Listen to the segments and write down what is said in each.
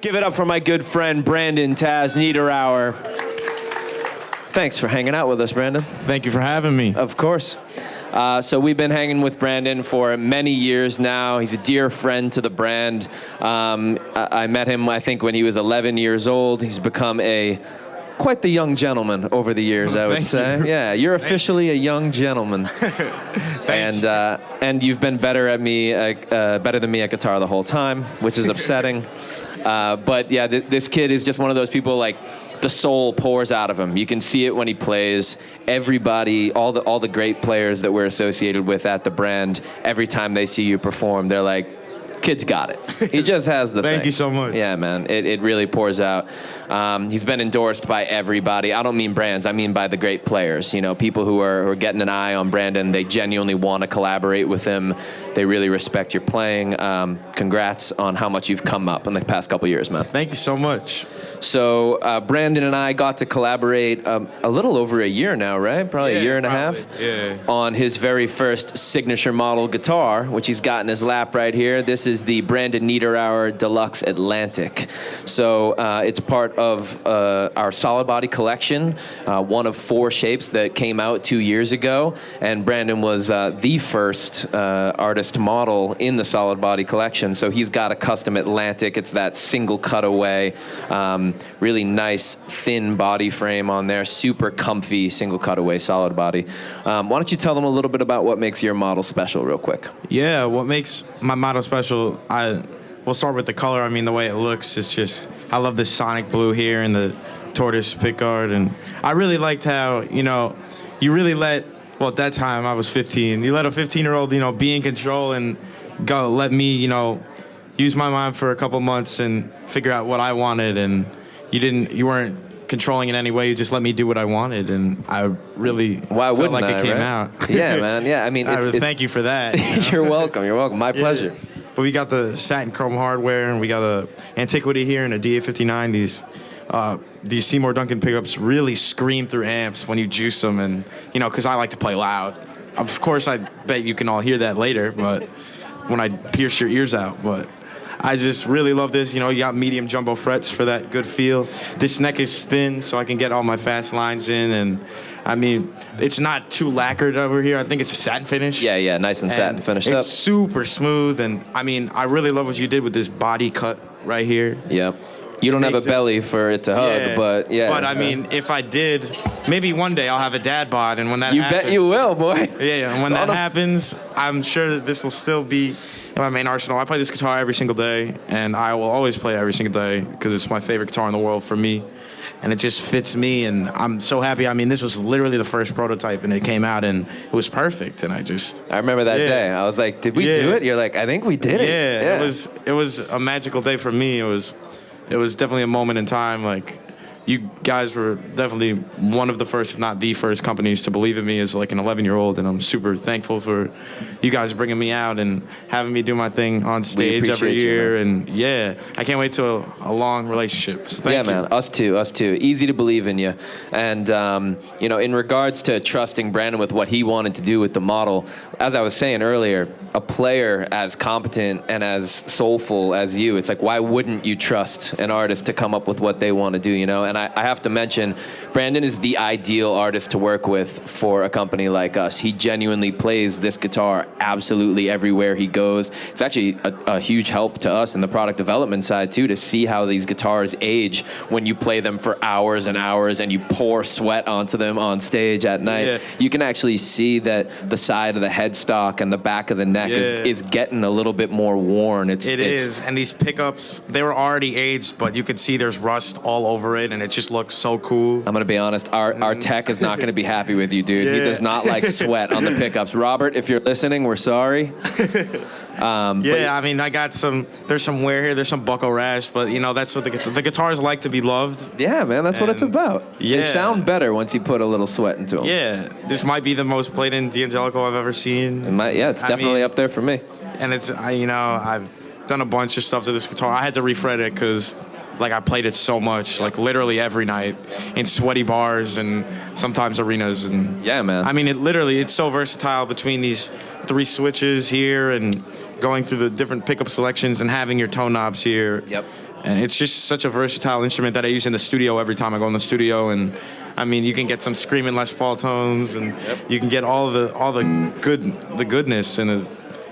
Give it up for my good friend, Brandon Taz Niederauer. Thanks for hanging out with us, Brandon. Thank you for having me. Of course. So we've been hanging with Brandon for many years now. He's a dear friend to the brand. I met him, I think, when he was 11 years old. He's become quite the young gentleman over the years, I would say. You. Yeah, you're officially a young gentleman. And you've been better than me at guitar the whole time, which is upsetting. But yeah, this kid is just one of those people, like, the soul pours out of him. You can see it when he plays. Everybody, all the great players that we're associated with at the brand, every time they see you perform, they're like, kid's got it. He just has the thing. Thank you so much. Yeah, man. It really pours out. He's been endorsed by everybody. I don't mean brands. I mean by the great players. You know, people who are getting an eye on Brandon. They genuinely want to collaborate with him. They really respect your playing. Congrats on how much you've come up in the past couple years, man. Thank you so much. So Brandon and I got to collaborate a little over a year now, right? Probably a year and a half. Yeah. On his very first signature model guitar, which he's got in his lap right here. This is the Brandon Niederauer Deluxe Atlantic. So it's part of our solid body collection, one of 4 shapes that came out 2 years ago. And Brandon was the first artist model in the solid body collection. So he's got a custom Atlantic. It's that single cutaway, really nice thin body frame on there, super comfy single cutaway solid body. Why don't you tell them a little bit about what makes your model special real quick? Yeah, what makes my model special, we'll start with the color. I mean, the way it looks, it's just, I love the sonic blue here and the tortoise pickguard. And I really liked how, you really well, at that time I was 15. You let a 15-year-old, be in control and let me, use my mind for a couple months and figure out what I wanted. And you weren't controlling in any way. You just let me do what I wanted, and I really felt like it came out. Yeah, man. Yeah, I mean, thank you for that. You're welcome. You're welcome. My pleasure. But we got the satin chrome hardware, and we got a Antiquity here and a DA59. These Seymour Duncan pickups really scream through amps when you juice them, and because I like to play loud. Of course, I bet you can all hear that later, but when I pierce your ears out, but. I just really love this. You got medium jumbo frets for that good feel. This neck is thin, so I can get all my fast lines in. And, I mean, it's not too lacquered over here. I think it's a satin finish. Yeah, nice and satin finished up. It's super smooth. And, I mean, I really love what you did with this body cut right here. Yep. You don't have a belly for it to hug, but yeah. But, I mean, if I did, maybe one day I'll have a dad bod. And when that happens... You bet you will, boy. Yeah, and when that happens, I'm sure that this will still be... my main arsenal. I play this guitar every single day, and I will always play every single day because it's my favorite guitar in the world for me, and it just fits me, and I'm so happy. I mean, this was literally the first prototype, and it came out, and it was perfect, and I remember that day. I was like, did we do it? You're like, I think we did it. Yeah, it was a magical day for me. It was definitely a moment in time, like, you guys were definitely one of the first, if not the first companies to believe in me as like an 11-year-old, and I'm super thankful for you guys bringing me out and having me do my thing on stage every year. And yeah, I can't wait to a long relationship. So thank you. Man, us too. Easy to believe in you. And in regards to trusting Brandon with what he wanted to do with the model, as I was saying earlier, a player as competent and as soulful as you, it's like, why wouldn't you trust an artist to come up with what they want to do, And I have to mention, Brandon is the ideal artist to work with for a company like us. He genuinely plays this guitar absolutely everywhere he goes. It's actually a huge help to us in the product development side, too, to see how these guitars age when you play them for hours and hours and you pour sweat onto them on stage at night. Yeah. You can actually see that the side of the headstock and the back of the neck is getting a little bit more worn. It is, and these pickups, they were already aged, but you could see there's rust all over it, and it just looks so cool. I'm going to be honest, our tech is not going to be happy with you, dude. He does not like sweat on the pickups. Robert, if you're listening, we're sorry. I mean, there's some wear here, there's some buckle rash, but that's what the guitars like to be loved. Yeah, man, that's what it's about. Yeah. They sound better once you put a little sweat into them. Yeah, this might be the most played in D'Angelico I've ever seen. It's definitely up there for me. And I've done a bunch of stuff to this guitar. I had to refret it because I played it so much, literally every night in sweaty bars and sometimes arenas. And yeah, man. I mean, it's so versatile between these 3 switches here and going through the different pickup selections and having your tone knobs here. Yep. And it's just such a versatile instrument that I use in the studio every time I go in the studio. And I mean, you can get some screaming Les Paul tones, and you can get all the goodness and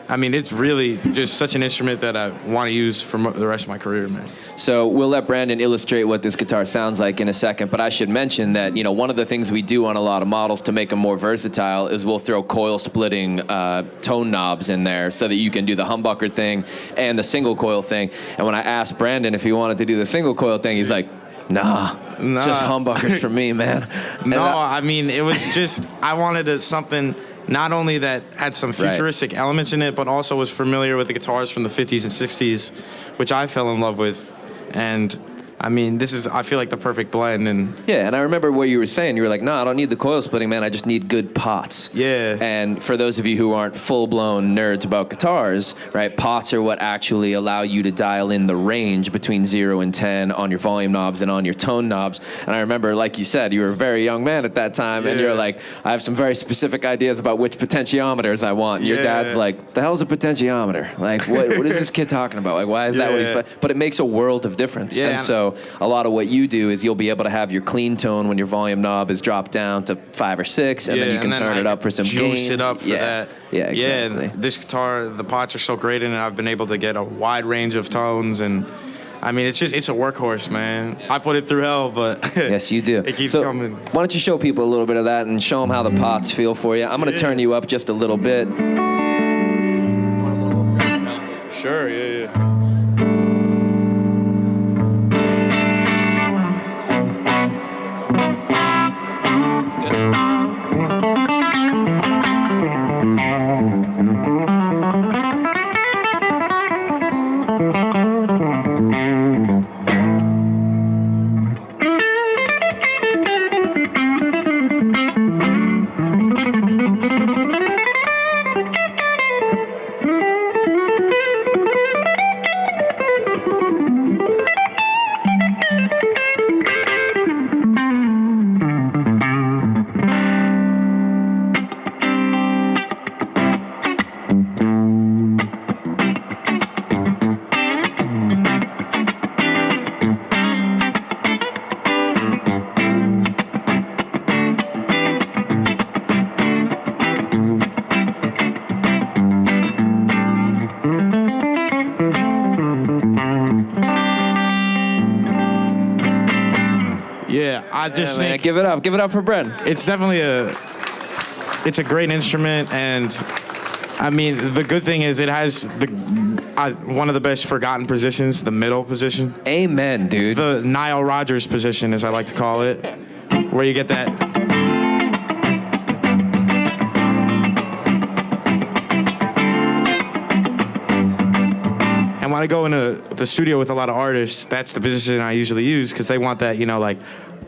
I mean, it's really just such an instrument that I want to use for the rest of my career, man. So we'll let Brandon illustrate what this guitar sounds like in a second, but I should mention that, you know, one of the things we do on a lot of models to make them more versatile is we'll throw coil splitting tone knobs in there so that you can do the humbucker thing and the single coil thing. And when I asked Brandon if he wanted to do the single coil thing, he's like, nah. Just humbuckers for me, man. No, I mean, it was just, I wanted something not only that had some futuristic elements in it, but also was familiar with the guitars from the 50s and 60s, which I fell in love with. And I mean, I feel like the perfect blend. And yeah, and I remember what you were saying. You were like, no, I don't need the coil splitting, man. I just need good pots. Yeah. And for those of you who aren't full-blown nerds about guitars, right, pots are what actually allow you to dial in the range between 0 and 10 on your volume knobs and on your tone knobs. And I remember, like you said, you were a very young man at that time, and you're like, I have some very specific ideas about which potentiometers I want. And your dad's like, the hell's a potentiometer? Like, what is this kid talking about? Like, why is that what he's... But it makes a world of difference. Yeah. And so a lot of what you do is you'll be able to have your clean tone when your volume knob is dropped down to 5 or 6, and then you can turn it up for some gain. Juice it up for that. Yeah, exactly. Yeah, and this guitar, the pots are so great in it. I've been able to get a wide range of tones, and I mean, it's a workhorse, man. I put it through hell, but yes, you do. It keeps so coming. Why don't you show people a little bit of that and show them how the pots feel for you? I'm going to turn you up just a little bit. Sure, yeah. I just think... Give it up for Brent. It's definitely it's a great instrument, and I mean, the good thing is it has one of the best forgotten positions, the middle position. Amen, dude. The Nile Rodgers position, as I like to call it, where you get that... And when I go into the studio with a lot of artists, that's the position I usually use, because they want that, you know, like,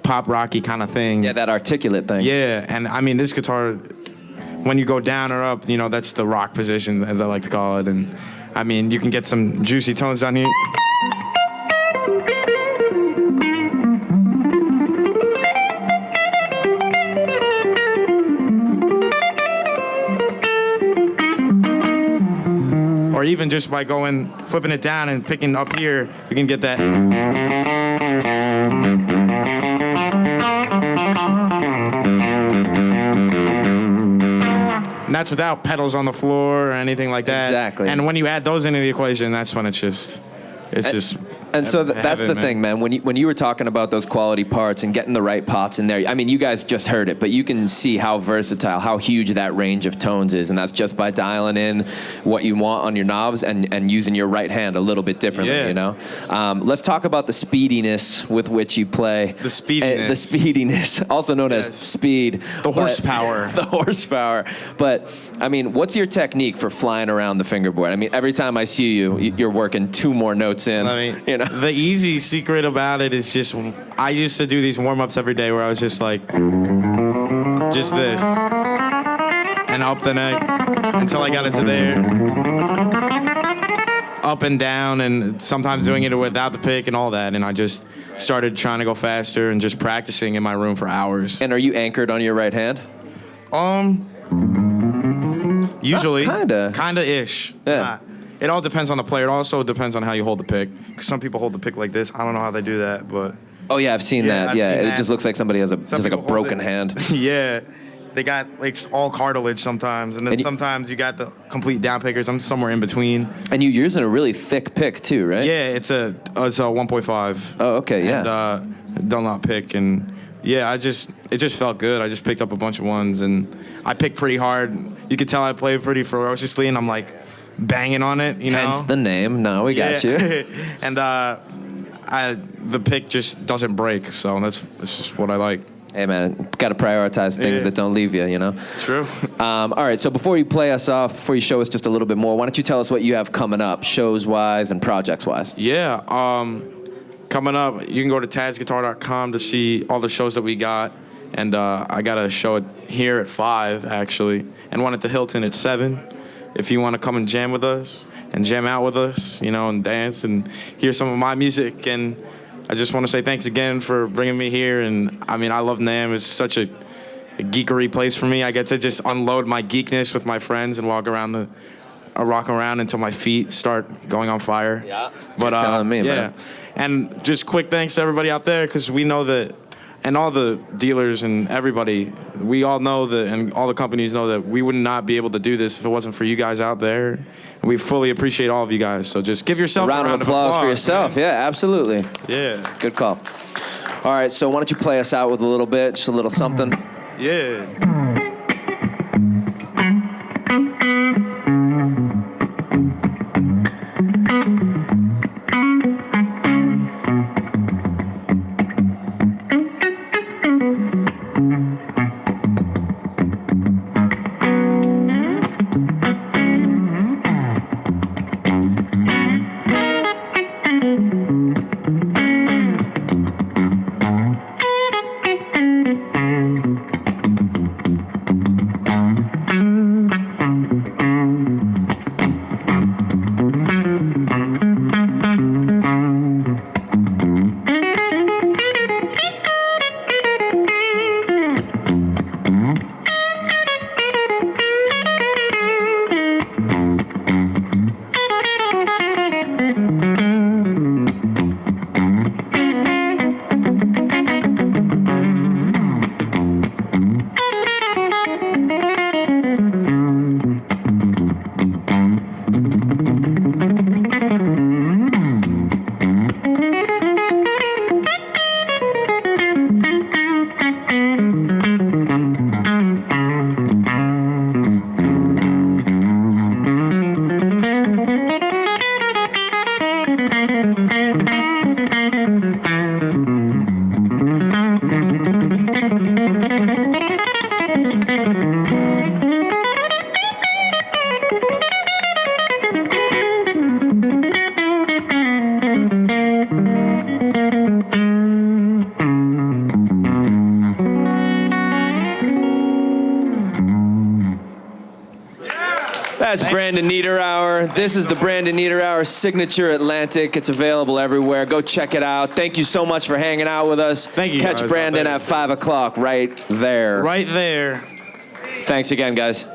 pop rocky kind of thing. Yeah, that articulate thing. Yeah, and I mean, this guitar, when you go down or up, you know, that's the rock position, as I like to call it. And I mean, you can get some juicy tones down here. Or even just by flipping it down and picking up here, you can get that. And that's without pedals on the floor or anything like that. Exactly. And when you add those into the equation, that's when it's just And so that's the thing, man. When you were talking about those quality parts and getting the right pots in there, I mean, you guys just heard it, but you can see how versatile, how huge that range of tones is, and that's just by dialing in what you want on your knobs and using your right hand a little bit differently, you know? Let's talk about the speediness with which you play. The speediness. The speediness, also known as speed. The horsepower. The horsepower. But, I mean, what's your technique for flying around the fingerboard? I mean, every time I see you, you're working 2 more notes in. I mean, you know? The easy secret about it is just, I used to do these warm-ups every day where I was just like, just this, and up the neck until I got it to there, up and down, and sometimes doing it without the pick and all that, and I just started trying to go faster and just practicing in my room for hours. And are you anchored on your right hand? Usually. Kinda. Kinda-ish. Yeah. It all depends on the player. It also depends on how you hold the pick. 'Cause some people hold the pick like this. I don't know how they do that, but Oh yeah, I've seen that. I've Yeah, seen it that. just looks like somebody has just like a people hold broken it- hand. Yeah. They got like all cartilage sometimes, and then sometimes you got the complete down pickers. I'm somewhere in between. And you're using a really thick pick too, right? Yeah, it's a 1.5. Oh, okay, yeah. And Dunlop pick, and yeah, it just felt good. I just picked up a bunch of ones, and I picked pretty hard. You could tell I played pretty ferociously, and I'm like banging on it, you know. Hence the name. No, we got you. And the pick just doesn't break, so that's just what I like. Hey man, got to prioritize things that don't leave you, you know? True. All right, so before you play us off, before you show us just a little bit more, why don't you tell us what you have coming up, shows-wise and projects-wise? Yeah, coming up, you can go to tazguitar.com to see all the shows that we got. And I got a show here at 5, actually, and one at the Hilton at 7. If you want to come and jam with us and jam out with us, you know, and dance and hear some of my music. And I just want to say thanks again for bringing me here. And I mean, I love NAMM. It's such a geekery place for me. I get to just unload my geekness with my friends and walk around rock around until my feet start going on fire. Yeah. But You're telling me, yeah. man. And just quick thanks to everybody out there, because we know that, and all the dealers and everybody, we all know that, and all the companies know that we would not be able to do this if it wasn't for you guys out there. And we fully appreciate all of you guys. So just give yourself A round of applause for yourself. Man. Yeah, absolutely. Yeah. Good call. All right, so why don't you play us out with a little bit, just a little something. Yeah. That's Brandon Niederauer. This is the Brandon Niederauer Signature Atlantic. It's available everywhere. Go check it out. Thank you so much for hanging out with us. Thank you, Catch guys, Brandon out there. at 5 o'clock right there. Right there. Thanks again, guys.